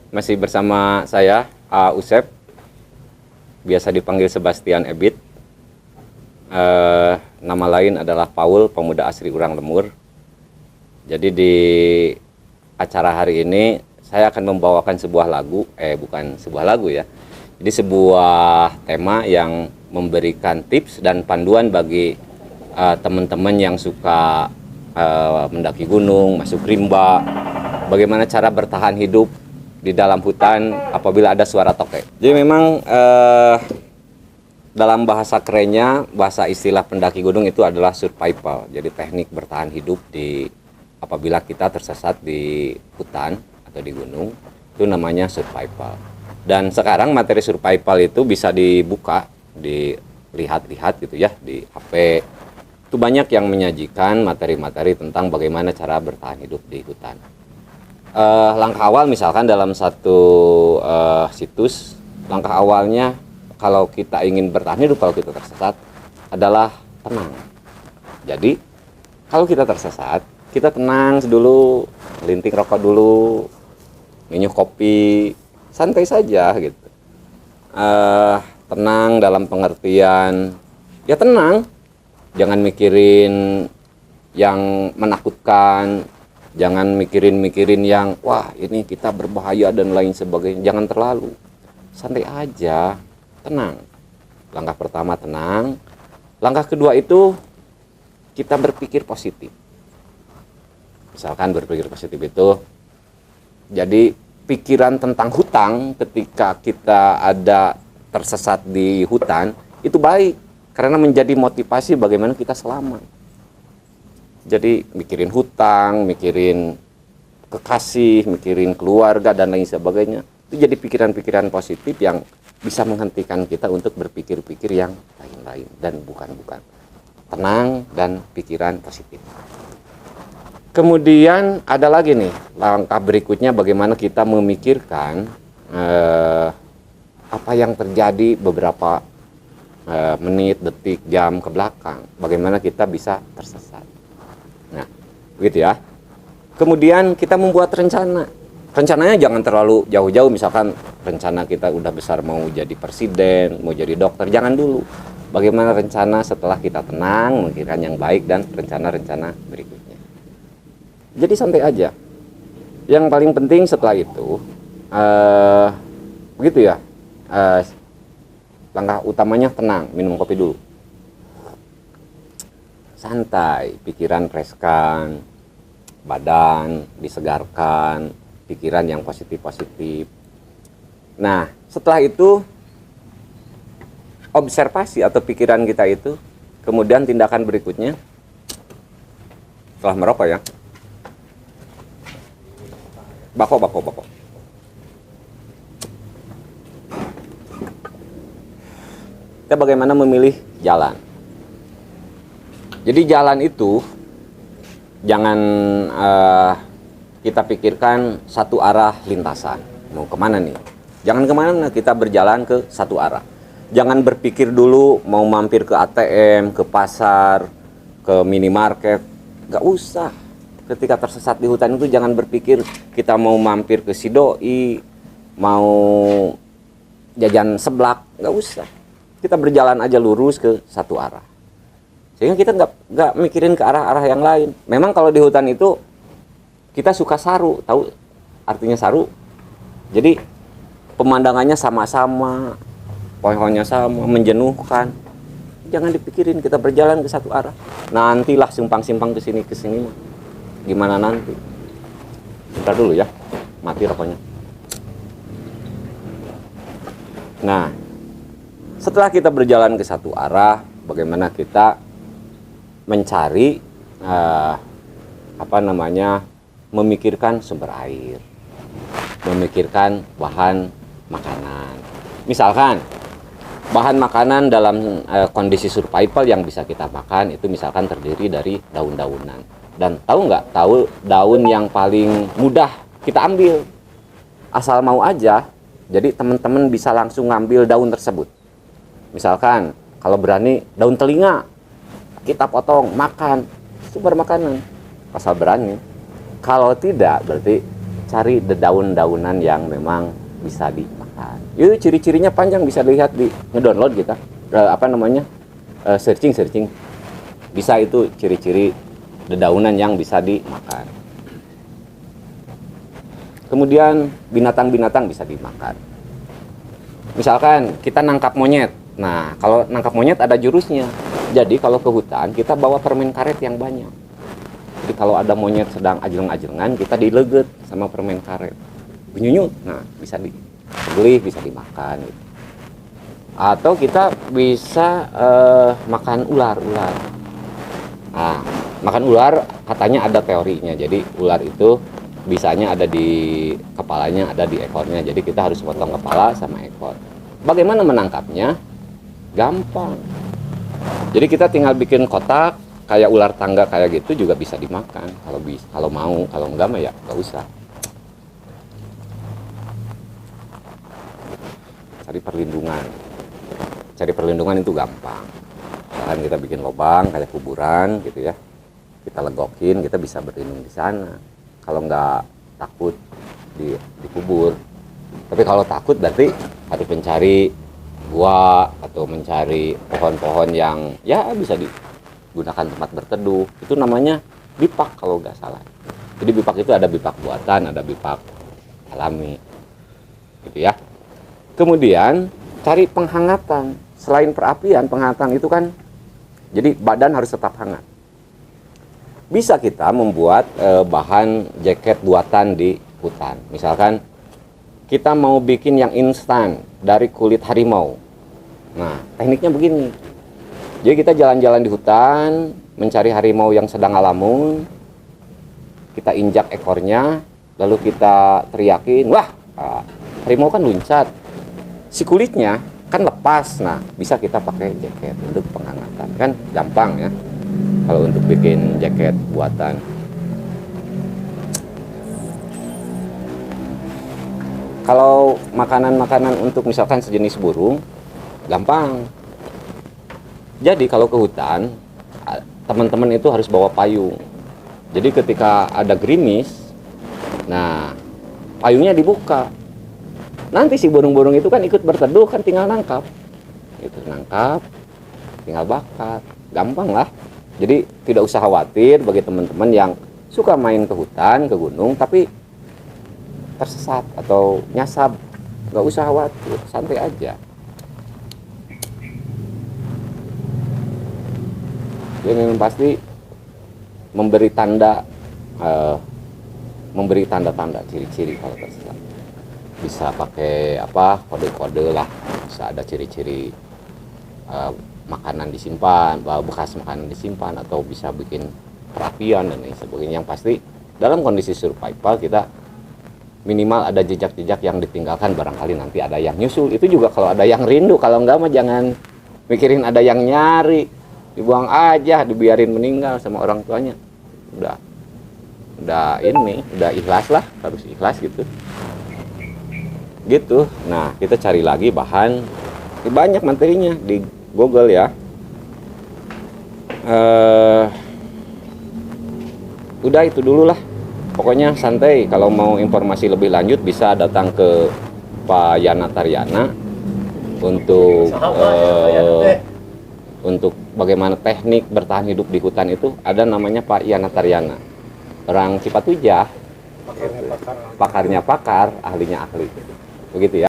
Masih bersama saya, Usep, biasa dipanggil Sebastian Ebit. Nama lain adalah Paul, pemuda asli Urang Lemur. Jadi di acara hari ini saya akan membawakan sebuah lagu, bukan sebuah lagu ya. Jadi sebuah tema yang memberikan tips dan panduan bagi teman-teman yang suka mendaki gunung, masuk rimba, bagaimana cara bertahan hidup di dalam hutan apabila ada suara tokek. Jadi memang dalam bahasa kerennya, bahasa istilah pendaki gunung itu adalah survival. Jadi teknik bertahan hidup apabila kita tersesat di hutan atau di gunung, itu namanya survival. Dan sekarang materi survival itu bisa dibuka, dilihat-lihat gitu ya di HP. Itu banyak yang menyajikan materi-materi tentang bagaimana cara bertahan hidup di hutan. Langkah awal misalkan dalam satu situs, langkah awalnya kalau kita ingin bertahan hidup, kalau kita tersesat adalah tenang. Jadi kalau kita tersesat, kita tenang dulu, linting rokok dulu, minum kopi, santai saja gitu. Tenang dalam pengertian ya tenang, jangan mikirin yang menakutkan, jangan mikirin yang wah ini kita berbahaya dan lain sebagainya. Jangan terlalu, santai aja, tenang. Langkah pertama tenang. Langkah kedua itu kita berpikir positif. Misalkan berpikir positif itu, jadi pikiran tentang hutang ketika kita ada tersesat di hutan itu baik, karena menjadi motivasi bagaimana kita selamat. Jadi mikirin hutang, mikirin kekasih, mikirin keluarga dan lain sebagainya, itu jadi pikiran-pikiran positif yang bisa menghentikan kita untuk berpikir-pikir yang lain-lain dan bukan-bukan. Tenang dan pikiran positif. Kemudian ada lagi nih langkah berikutnya, bagaimana kita memikirkan apa yang terjadi beberapa menit, detik, jam ke belakang, bagaimana kita bisa tersesat. Nah, begitu ya. Kemudian kita membuat rencana. Rencananya jangan terlalu jauh-jauh, misalkan rencana kita udah besar mau jadi presiden, mau jadi dokter, jangan dulu. Bagaimana rencana setelah kita tenang, memikirkan yang baik dan rencana-rencana berikutnya. Jadi santai aja. Yang paling penting setelah itu, begitu ya. Langkah utamanya tenang, minum kopi dulu. Santai, pikiran reskan, badan disegarkan, pikiran yang positif-positif. Nah, setelah itu observasi atau pikiran kita itu, kemudian tindakan berikutnya setelah merokok ya. Bako. Kita bagaimana memilih jalan. Jadi jalan itu jangan kita pikirkan satu arah lintasan. Mau kemana nih? Jangan kemana, kita berjalan ke satu arah. Jangan berpikir dulu mau mampir ke ATM, ke pasar, ke minimarket. Gak usah. Ketika tersesat di hutan itu jangan berpikir kita mau mampir ke si doi, mau jajan seblak. Gak usah. Kita berjalan aja lurus ke satu arah. Sehingga kita nggak mikirin ke arah-arah yang lain. Memang kalau di hutan itu kita suka saru, tahu artinya saru? Jadi pemandangannya sama-sama, pohonnya sama, menjenuhkan. Jangan dipikirin, kita berjalan ke satu arah. Nantilah simpang-simpang ke sini mah. Gimana nanti? Bentar dulu ya, mati rokoknya. Nah, setelah kita berjalan ke satu arah, bagaimana kita mencari memikirkan sumber air, memikirkan bahan makanan. Misalkan bahan makanan dalam kondisi survival yang bisa kita makan itu misalkan terdiri dari daun-daunan. Dan tahu daun yang paling mudah kita ambil, asal mau aja. Jadi teman-teman bisa langsung ngambil daun tersebut. Misalkan kalau berani daun telinga, kita potong, makan, sumber makanan, asal berani. Kalau tidak, berarti cari daun-daunan yang memang bisa dimakan. Itu ciri-cirinya panjang, bisa dilihat di ngedownload kita. Searching. Bisa itu ciri-ciri dedaunan yang bisa dimakan. Kemudian binatang-binatang bisa dimakan. Misalkan kita nangkap monyet. Nah, kalau nangkap monyet ada jurusnya. Jadi kalau ke hutan kita bawa permen karet yang banyak. Jadi kalau ada monyet sedang ajeng-ajengan, kita dileget sama permen karet. Benyunyut. Nah, bisa dibeli, bisa dimakan gitu. Atau kita bisa makan ular. Nah, makan ular katanya ada teorinya. Jadi ular itu bisanya ada di kepalanya, ada di ekornya. Jadi kita harus potong kepala sama ekor. Bagaimana menangkapnya? Gampang. Jadi kita tinggal bikin kotak kayak ular tangga kayak gitu juga bisa dimakan. Kalau mau, kalau enggak mah ya enggak usah. Cari perlindungan itu gampang. Misalkan kita bikin lubang kayak kuburan gitu ya, kita legokin, kita bisa berlindung di sana. Kalau nggak takut dikubur. Tapi kalau takut berarti harus mencari gua atau mencari pohon-pohon yang ya bisa digunakan tempat berteduh. Itu namanya bipak kalau nggak salah. Jadi bipak itu ada bipak buatan, ada bipak alami, gitu ya. Kemudian cari penghangatan. Selain perapian, penghangatan itu kan jadi badan harus tetap hangat. Bisa kita membuat bahan jaket buatan di hutan. Misalkan kita mau bikin yang instan dari kulit harimau. Nah, tekniknya begini. Jadi kita jalan-jalan di hutan, mencari harimau yang sedang ngalamun. Kita injak ekornya, lalu kita teriakin, wah, harimau kan luncat. Si kulitnya kan lepas. Nah, bisa kita pakai jaket untuk penghangatan. Kan gampang ya kalau untuk bikin jaket buatan. Kalau makanan-makanan untuk misalkan sejenis burung, gampang. Jadi kalau ke hutan, teman-teman itu harus bawa payung. Jadi ketika ada gerimis, nah payungnya dibuka. Nanti si burung-burung itu kan ikut berteduh, kan tinggal nangkap. Itu nangkap, tinggal bakar. Gampang lah. Jadi tidak usah khawatir bagi teman-teman yang suka main ke hutan, ke gunung, tapi tersesat atau nyasab. Nggak usah khawatir, santai aja. Dia memang pasti memberi tanda-tanda ciri-ciri kalau tersesat. Bisa pakai kode-kode lah, bisa ada ciri-ciri makanan disimpan, bekas makanan disimpan, atau bisa bikin perapian dan lain sebagainya. Yang pasti dalam kondisi survival kita minimal ada jejak-jejak yang ditinggalkan, barangkali nanti ada yang nyusul. Itu juga kalau ada yang rindu, kalau enggak mah jangan mikirin ada yang nyari, dibuang aja, dibiarin meninggal sama orang tuanya. Udah ikhlas lah, harus ikhlas gitu. Nah, kita cari lagi bahan. Banyak materinya di Google ya. Udah itu dulu lah. Pokoknya santai. Kalau mau informasi lebih lanjut bisa datang ke Pak Yana Taryana untuk bagaimana teknik bertahan hidup di hutan itu. Ada namanya Pak Yana Taryana. Orang Cipatujah. Pakarnya pakar, ahlinya ahli. Begitu ya.